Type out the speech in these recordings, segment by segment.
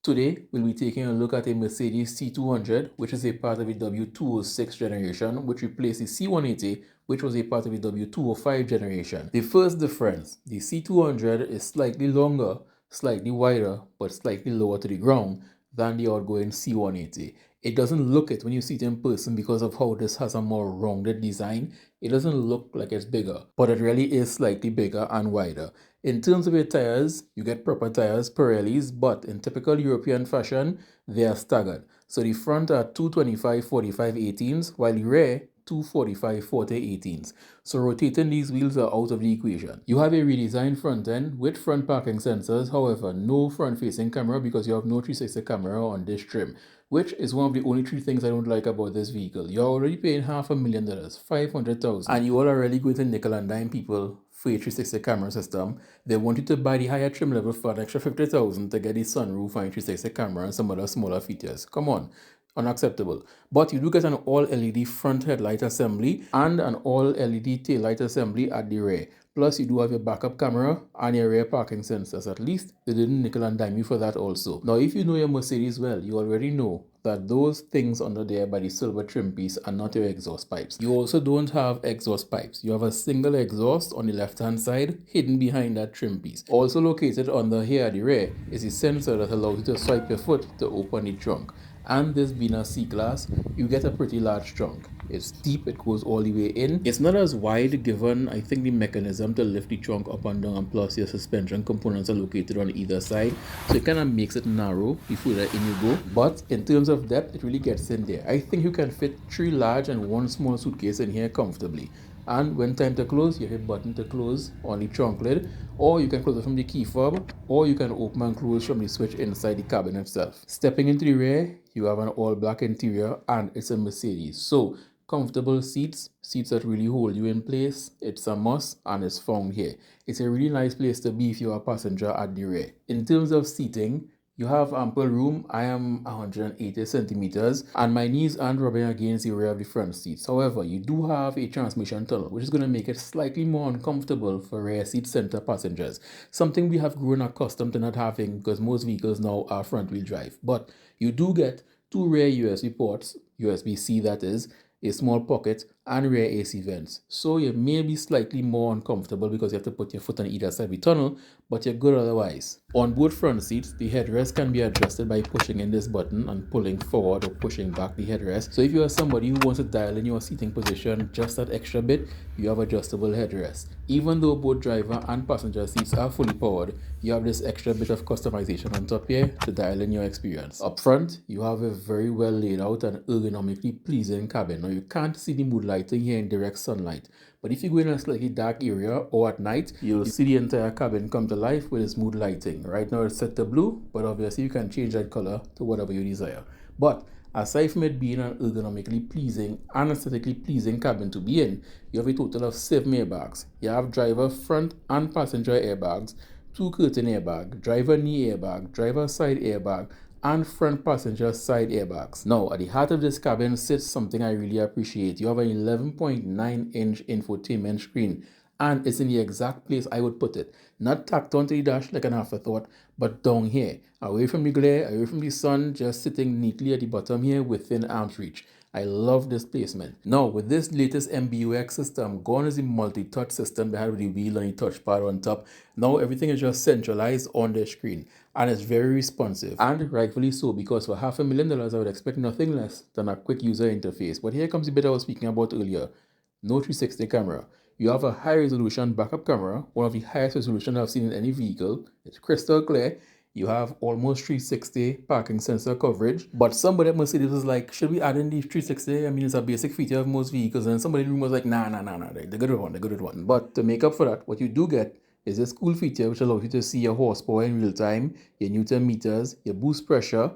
Today, we'll be taking a look at a Mercedes C200, which is a part of the W206 generation, which replaced the C180, which was a part of the W205 generation. The first difference, the C200 is slightly longer, slightly wider, but slightly lower to the ground than the outgoing C180. It doesn't look it when you see it in person because of how this has a more rounded design. It doesn't look like it's bigger, but it really is slightly bigger and wider. In terms of your tires, you get proper tires, Pirellis, but in typical European fashion, they are staggered. So the front are 225/45 18s, while the rear 245/40 18s. So rotating these wheels are out of the equation. You have a redesigned front end with front parking sensors, however, no front-facing camera because you have no 360 camera on this trim, which is one of the only three things I don't like about this vehicle. You're already paying $500,000, $500,000, and you all are really going to nickel and dime people for a 360 camera system. They want you to buy the higher trim level for an extra $50,000 to get the sunroof and 360 camera and some other smaller features. Come on. Unacceptable. But you do get an all LED front headlight assembly and an all LED tail light assembly at the rear. Plus, you do have your backup camera and your rear parking sensors. At least they didn't nickel and dime you for that also. Now, if you know your Mercedes well, you already know that those things under there by the silver trim piece are not your exhaust pipes. You also don't have exhaust pipes. You have a single exhaust on the left-hand side hidden behind that trim piece. Also located under here at the rear is a sensor that allows you to swipe your foot to open the trunk. And this being a C-Class, you get a pretty large trunk. It's deep, it goes all the way in. It's not as wide given, I think, the mechanism to lift the trunk up and down, and plus your suspension components are located on either side. So it kind of makes it narrow the further in you go. But in terms of depth, it really gets in there. I think you can fit 3 large and 1 small suitcase in here comfortably. And when time to close, you hit button to close on the trunk lid, or you can close it from the key fob, or you can open and close from the switch inside the cabin itself. Stepping into the rear, you have an all black interior and it's a Mercedes. So comfortable seats that really hold you in place, it's a must and it's found here. It's a really nice place to be if you're a passenger at the rear. In terms of seating, you have ample room. I am 180 centimeters and my knees aren't rubbing against the rear of the front seats. However, you do have a transmission tunnel, which is going to make it slightly more uncomfortable for rear seat center passengers. Something we have grown accustomed to not having because most vehicles now are front wheel drive. But you do get 2 rear USB ports, USB-C that is, a small pocket, and rear AC vents. So you may be slightly more uncomfortable because you have to put your foot on either side of the tunnel, but you're good otherwise. On both front seats, the headrest can be adjusted by pushing in this button and pulling forward or pushing back the headrest. So if you are somebody who wants to dial in your seating position just that extra bit, you have adjustable headrest. Even though both driver and passenger seats are fully powered, you have this extra bit of customization on top here to dial in your experience. Up front, you have a very well laid out and ergonomically pleasing cabin. Now you can't see the mood lighting here in direct sunlight, but if you go in a slightly dark area or at night, you'll see the entire cabin come to life with its mood lighting. Right now it's set to blue, but obviously you can change that color to whatever you desire. But aside from it being an ergonomically pleasing and aesthetically pleasing cabin to be in, you have a total of 7 airbags. You have driver front and passenger airbags, 2 curtain airbag, driver knee airbag, driver side airbag, and front passenger side airbags. Now, at the heart of this cabin sits something I really appreciate. You have an 11.9-inch infotainment screen, and it's in the exact place I would put it. Not tacked onto the dash like an afterthought, but down here, away from the glare, away from the sun, just sitting neatly at the bottom here within arm's reach. I love this placement. Now, with this latest MBUX system, gone is the multi-touch system that had the wheel and the touchpad on top. Now everything is just centralized on the screen, and it's very responsive, and rightfully so, because for $500,000 I would expect nothing less than a quick user interface. But here comes the bit I was speaking about earlier. No 360 camera. You have a high resolution backup camera, one of the highest resolution I've seen in any vehicle. It's crystal clear. You have almost 360 parking sensor coverage. But somebody at Mercedes was like, should we add in the 360? I mean, it's a basic feature of most vehicles. And somebody in the room was like, nah, they're good at one. But to make up for that, what you do get is this cool feature which allows you to see your horsepower in real time, your Newton meters, your boost pressure.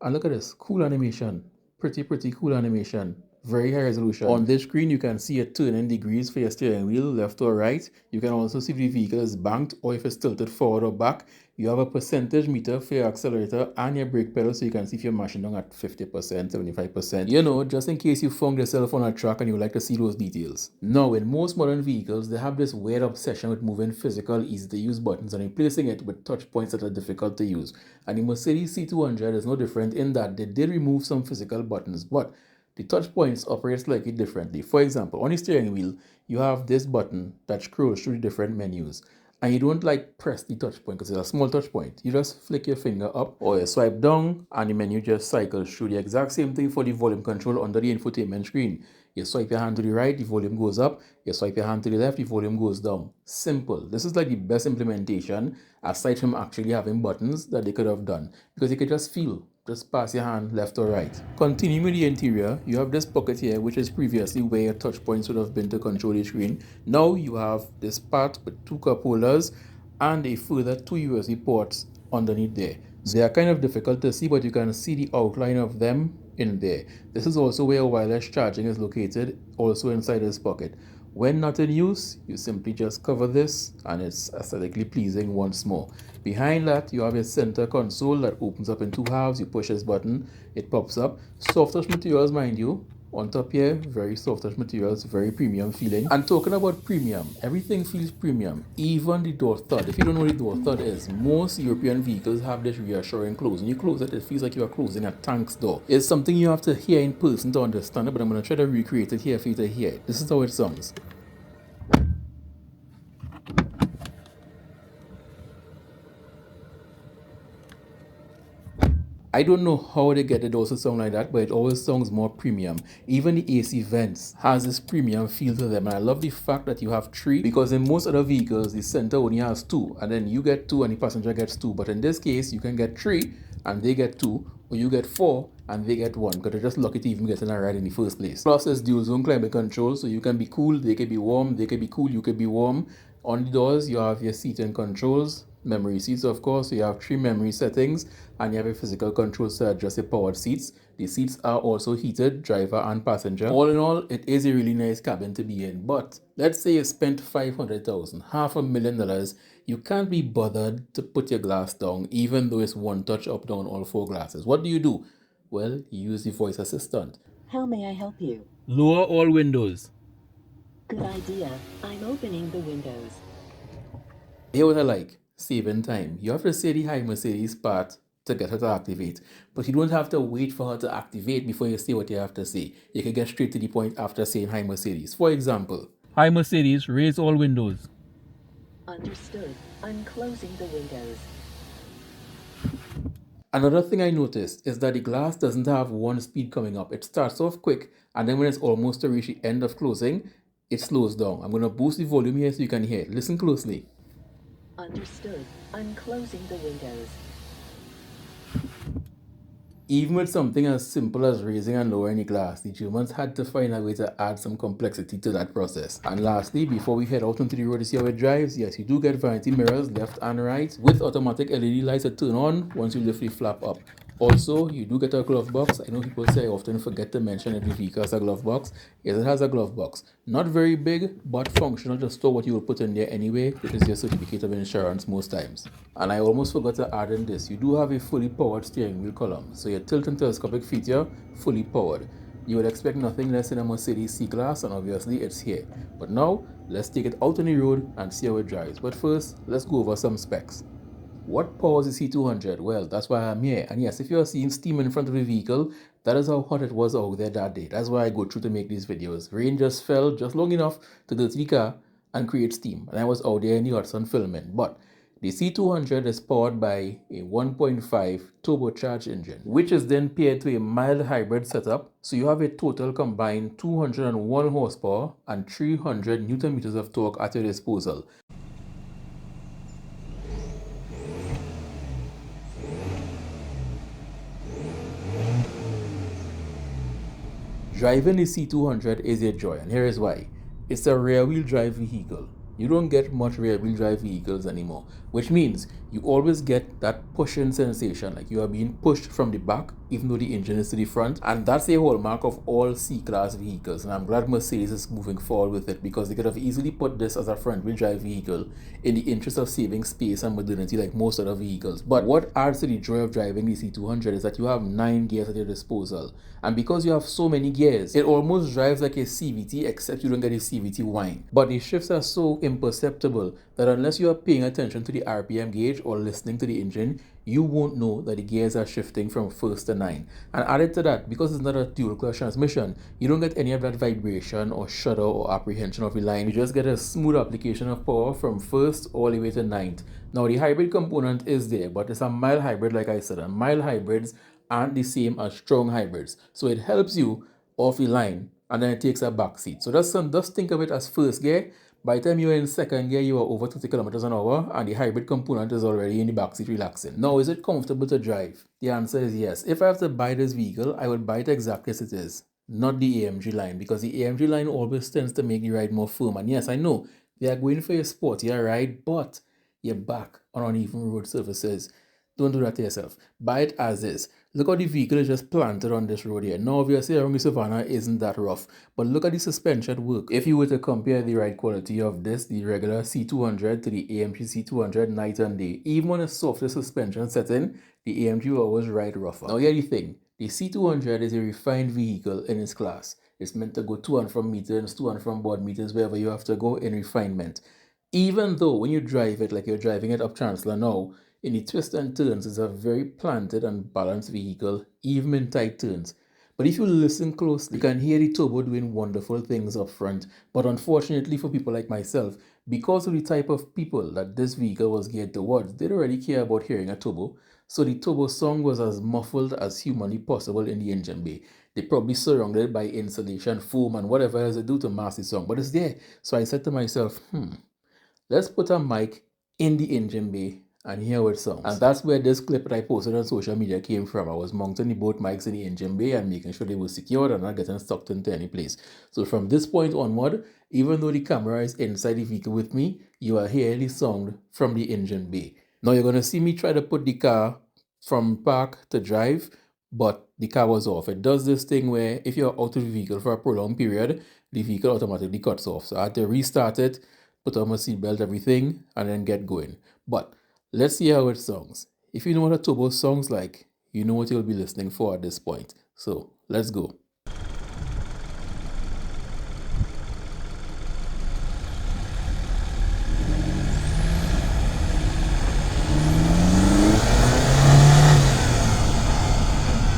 And look at this, cool animation. Pretty cool animation. very high resolution. On this screen, you can see a turning degrees for your steering wheel, left or right. You can also see if the vehicle is banked or if it's tilted forward or back. You have a percentage meter for your accelerator and your brake pedal, so you can see if you're mashing down at 50%, 75%. You know, just in case you found yourself on a track and you would like to see those details. Now, in most modern vehicles, they have this weird obsession with moving physical, easy-to-use buttons and replacing it with touch points that are difficult to use. And the Mercedes C200 is no different in that they did remove some physical buttons, but the touch points operate slightly differently. For example, on the steering wheel, you have this button that scrolls through the different menus. And you don't like press the touch point because it's a small touch point. You just flick your finger up or you swipe down and the menu just cycles through. The exact same thing for the volume control under the infotainment screen. You swipe your hand to the right, the volume goes up. You swipe your hand to the left, the volume goes down. Simple. This is like the best implementation aside from actually having buttons that they could have done, because you could just feel. Just pass your hand left or right. Continuing with the interior, you have this pocket here, which is previously where your touch points would have been to control the screen. Now you have this part with two cup holders and a further two USB ports underneath there. They are kind of difficult to see, but you can see the outline of them in there. This is also where wireless charging is located, also inside this pocket. When not in use, you simply just cover this and it's aesthetically pleasing once more. Behind that, you have a center console that opens up in two halves. You push this button, it pops up. Soft touch materials, mind you. On top here, very soft touch materials, very premium feeling. And talking about premium, everything feels premium, even the door stud. If you don't know what the door stud is, most European vehicles have this reassuring close. When you close it, it feels like you are closing a tank's door. It's something you have to hear in person to understand it, but I'm going to try to recreate it here for you to hear it. This is how it sounds. I don't know how they get it also sound like that, but it always sounds more premium. Even the AC vents has this premium feel to them, and I love the fact that you have three, because in most other vehicles the center only has two and then you get two and the passenger gets two, but in this case you can get three and they get two, or you get four and they get one, because they're just lucky to even get in a ride in the first place. Plus it's dual zone climate control, so you can be cool, they can be warm, they can be cool, you can be warm. On the doors, you have your seating controls, memory seats, of course. So you have three memory settings, and you have a physical control to adjust your powered seats. The seats are also heated, driver and passenger. All in all, it is a really nice cabin to be in. But let's say you spent $500,000, $500,000. You can't be bothered to put your glass down, even though it's one touch up down all four glasses. What do? Well, you use the voice assistant. How may I help you? Lower all windows. Good idea. I'm opening the windows. Here what I like, saving time. You have to say the Hi Mercedes part to get her to activate, but you don't have to wait for her to activate before you say what you have to say. You can get straight to the point after saying Hi Mercedes. For example, Hi Mercedes, raise all windows. Understood. I'm closing the windows. Another thing I noticed is that the glass doesn't have one speed coming up. It starts off quick, and then when it's almost to reach the end of closing, it slows down. I'm going to boost the volume here so you can hear it. Listen closely. Understood. I'm closing the windows. Even with something as simple as raising and lowering the glass, the Germans had to find a way to add some complexity to that process. And lastly, before we head out onto the road to see how it drives, yes, you do get vanity mirrors left and right with automatic LED lights that turn on once you lift the flap up. Also, you do get a glove box. I know people say I often forget to mention every vehicle has a glove box. Yes, it has a glove box. Not very big, but functional to store what you will put in there anyway, which is your certificate of insurance most times. And I almost forgot to add in this. You do have a fully powered steering wheel column. So your tilt and telescopic feature, fully powered. You would expect nothing less in a Mercedes C-Class, and obviously it's here. But now, let's take it out on the road and see how it drives. But first, let's go over some specs. What powers the C200? Well, that's why I'm here. And yes, if you are seeing steam in front of the vehicle, that is how hot it was out there that day. That's why I go through to make these videos. Rain just fell just long enough to dirty the car and create steam. And I was out there in the hot sun filming. But the C200 is powered by a 1.5 turbocharged engine, which is then paired to a mild hybrid setup. So you have a total combined 201 horsepower and 300 Newton meters of torque at your disposal. Driving the C200 is a joy, and here is why. It's a rear-wheel drive vehicle. You don't get much rear-wheel drive vehicles anymore, which means you always get that pushing sensation, like you are being pushed from the back, even though the engine is to the front. And that's a hallmark of all C-Class vehicles. And I'm glad Mercedes is moving forward with it, because they could have easily put this as a front-wheel drive vehicle in the interest of saving space and modernity like most other vehicles. But what adds to the joy of driving the C200 is that you have 9 gears at your disposal. And because you have so many gears, it almost drives like a CVT, except you don't get a CVT whine. But the shifts are so imperceptible that unless you are paying attention to the RPM gauge or listening to the engine, you won't know that the gears are shifting from first to 9. And added to that, because it's not a dual clutch transmission, you don't get any of that vibration or shudder or apprehension of the line. You just get a smooth application of power from first all the way to 9th. Now the hybrid component is there, but it's a mild hybrid, like I said, and mild hybrids aren't the same as strong hybrids. So it helps you off the line and then it takes a back seat. So just think of it as first gear. By the time you're in second gear, you are over 30 kilometers an hour and the hybrid component is already in the backseat relaxing. Now, is it comfortable to drive? The answer is yes. If I have to buy this vehicle, I would buy it exactly as it is, not the AMG line, because the AMG line always tends to make the ride more firm. And yes, I know they are going for a sportier ride, but you're back on uneven road surfaces. Don't do that to yourself. Buy it as is. Look how the vehicle is just planted on this road here. Now, obviously, around the Savannah isn't that rough, but look at the suspension work. If you were to compare the ride quality of this, the regular C200 to the AMG C200 night and day, even on a softer suspension setting, the AMG will always ride rougher. Now, here's the thing. The C200 is a refined vehicle in its class. It's meant to go to and from meters, to and from board meters, wherever you have to go in refinement. Even though when you drive it like you're driving it up Chancellor now, in the twists and turns, it's a very planted and balanced vehicle, even in tight turns. But if you listen closely, you can hear the turbo doing wonderful things up front. But unfortunately for people like myself, because of the type of people that this vehicle was geared towards, they don't really care about hearing a turbo. So the turbo song was as muffled as humanly possible in the engine bay. They probably surrounded it by insulation, foam, and whatever else they do to mask the song. But it's there. So I said to myself, let's put a mic in the engine bay and hear how it sounds. And that's where this clip that I posted on social media came from. I was mounting the both mics in the engine bay and making sure they were secured and not getting sucked into any place. So from this point onward, even though the camera is inside the vehicle with me, you are hearing the sound from the engine bay. Now you're going to see me try to put the car from park to drive, but the car was off. It does this thing where if you're out of the vehicle for a prolonged period, the vehicle automatically cuts off. So I had to restart it, put on my seatbelt, everything, and then get going. But let's see how it sounds. If you know what a turbo sounds like, you know what you'll be listening for at this point. So let's go.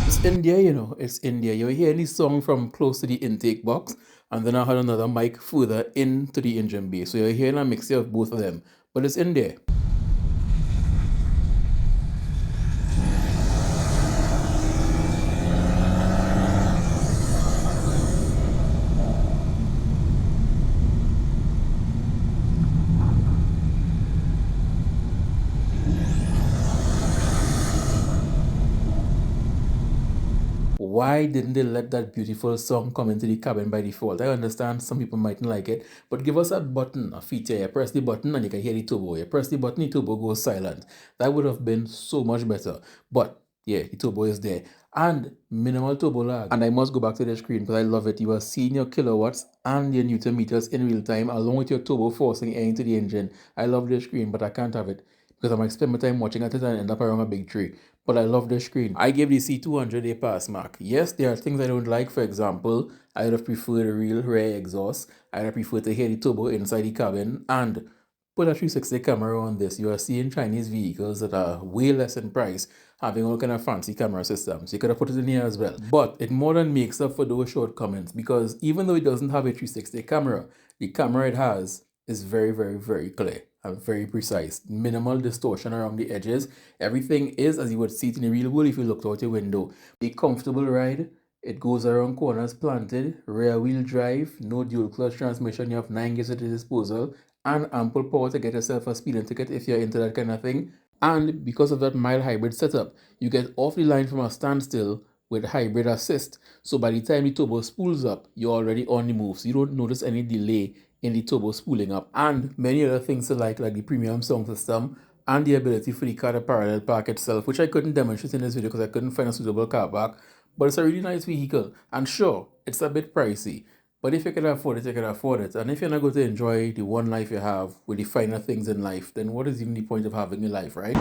It's India, you know, it's India. You're hearing the song from close to the intake box, and then I had another mic further into the engine bay. So you're hearing a mixture of both of them, but it's in there. Why didn't they let that beautiful song come into the cabin by default? I understand some people mightn't like it, but give us that button, a feature. You press the button and you can hear the turbo. You press the button, the turbo goes silent. That would have been so much better. But yeah, the turbo is there. And minimal turbo lag. And I must go back to the screen because I love it. You are seeing your kilowatts and your newton meters in real time along with your turbo forcing air into the engine. I love the screen, but I can't have it because I might spend my time watching at it and end up around a big tree. But I love the screen. I gave the C200 a pass mark. Yes, there are things I don't like. For example, I would have preferred a real rear exhaust. I would have preferred to hear the turbo inside the cabin and put a 360 camera on this. You are seeing Chinese vehicles that are way less in price having all kind of fancy camera systems. You could have put it in here as well. But it more than makes up for those shortcomings because even though it doesn't have a 360 camera, the camera it has is very, very, very clear and very precise. Minimal distortion around the edges. Everything is as you would see it in the real world if you looked out your window. A comfortable ride. It goes around corners planted, rear wheel drive, no dual clutch transmission, you have 9 gears at your disposal, and ample power to get yourself a speeding ticket if you're into that kind of thing. And because of that mild hybrid setup, you get off the line from a standstill with hybrid assist. So by the time the turbo spools up, you're already on the move. So you don't notice any delay in the turbo spooling up. And many other things like the premium sound system and the ability for the car to parallel park itself, which I couldn't demonstrate in this video because I couldn't find a suitable car park. But it's a really nice vehicle, and sure, it's a bit pricey. But if you can afford it, you can afford it. And if you're not going to enjoy the one life you have with the finer things in life, then what is even the point of having a life, right?